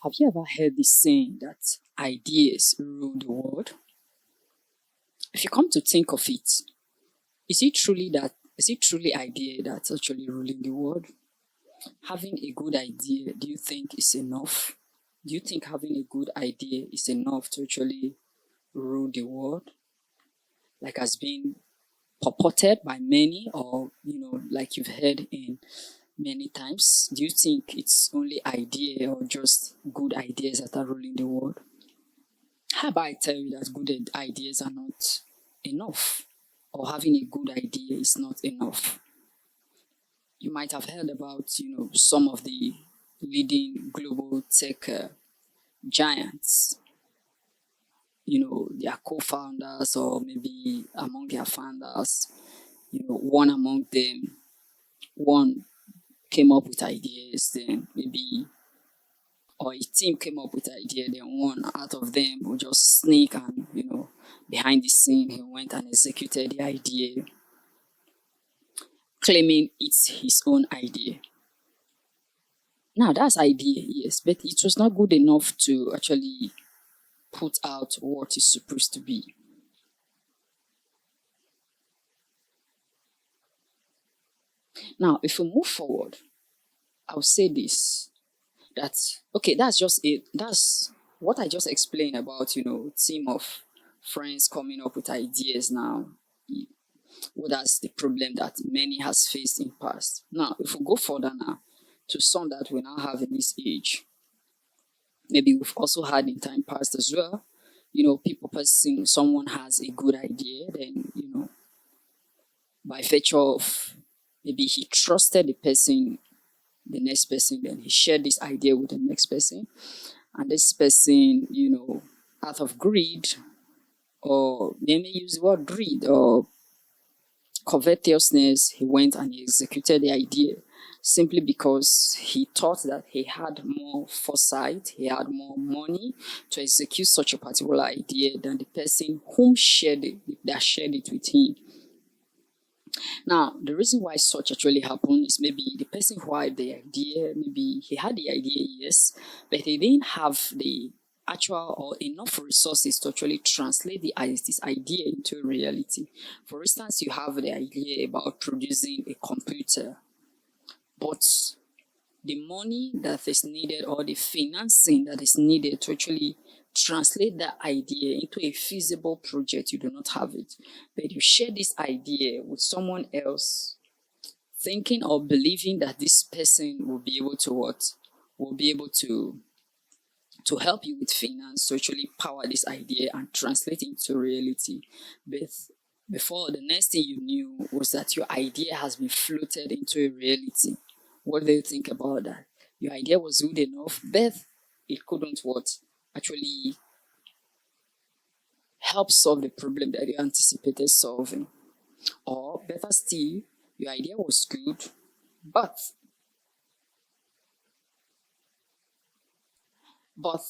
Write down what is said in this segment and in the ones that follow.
Have you ever heard the saying that ideas rule the world? If you come to think of it, is it truly idea that's actually ruling the world? Having a good idea, do you think is enough? Do you think having a good idea is enough to actually rule the world? Like has been purported by many, or like you've heard in many times. Do you think it's only idea or just good ideas that are ruling the world? How about I tell you that good ideas are not enough, or having a good idea is not enough? You might have heard about, some of the leading global tech giants. Their co-founders, or maybe among their founders, one among them, one came up with ideas, then maybe, or a team came up with the idea, then one out of them would just sneak and, behind the scene, he went and executed the idea, claiming it's his own idea. Now, that's idea, yes, but it was not good enough to actually put out what is supposed to be. Now, if we move forward, I'll say this, that, okay, that's just it. That's what I just explained about, team of friends coming up with ideas now. Well, that's the problem that many has faced in past. Now, if we go further now, to some that we now have in this age, maybe we've also had in time past as well, people perceive someone has a good idea, then, by virtue of maybe he trusted the next person, then he shared this idea with the next person, and this person, out of greed, or they may use the word greed or covetousness, he went and he executed the idea simply because he thought that he had more foresight, he had more money to execute such a particular idea than the person whom shared it with him. Now, the reason why such actually happened is maybe the person who had the idea, maybe he had the idea, yes, but he didn't have the actual or enough resources to actually translate this idea into reality. For instance, you have the idea about producing a computer, but the money that is needed or the financing that is needed to actually translate that idea into a feasible project, you do not have it. But you share this idea with someone else, thinking or believing that this person will be able to help you with finance to actually power this idea and translate it into reality. But before, the next thing you knew was that your idea has been floated into a reality. What do you think about that? Your idea was good enough, but it couldn't actually help solve the problem that you anticipated solving. Or better still, your idea was good, but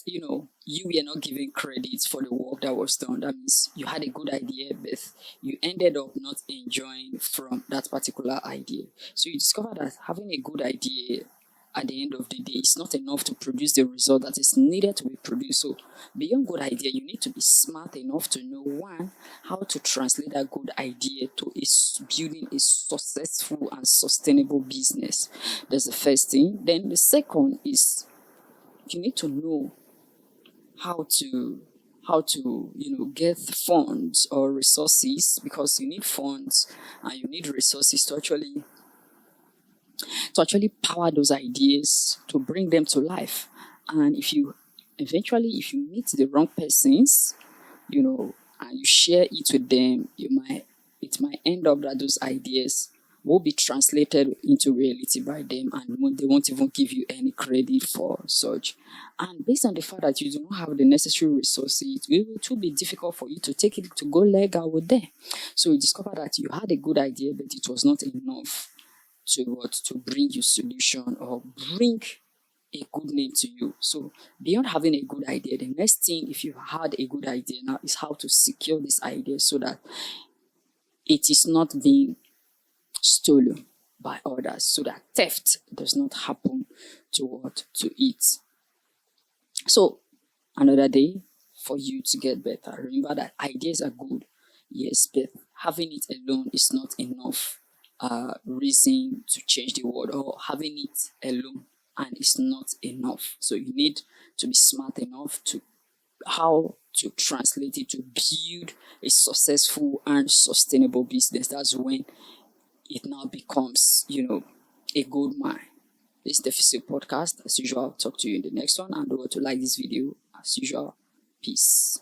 you were not given credit for the work that was done. That means you had a good idea, but you ended up not enjoying from that particular idea. So you discover that having a good idea at the end of the day is not enough to produce the result that is needed to be produced. So beyond good idea, you need to be smart enough to know, one, how to translate that good idea to building a successful and sustainable business. That's the first thing. Then the second is you need to know how to get funds or resources, because you need funds and you need resources to actually power those ideas, to bring them to life. And if you meet the wrong persons, and you share it with them, it might end up that those ideas will be translated into reality by them, and they won't even give you any credit for such. And based on the fact that you do not have the necessary resources, it will be difficult for you to take it to go legal with them. So you discover that you had a good idea, but it was not enough to bring you solution or bring a good name to you. So beyond having a good idea, the next thing, if you had a good idea now, is how to secure this idea so that it is not being stolen by others, so that theft does not happen to it. So another day for you to get better. Remember that ideas are good, yes, but having it alone is not enough reason to change the world, or having it alone and it's not enough. So you need to be smart enough to how to translate it to build a successful and sustainable business. That's when it now becomes, a gold mine. This is the Physical Podcast. As usual, I'll talk to you in the next one. And don't forget to like this video. As usual, peace.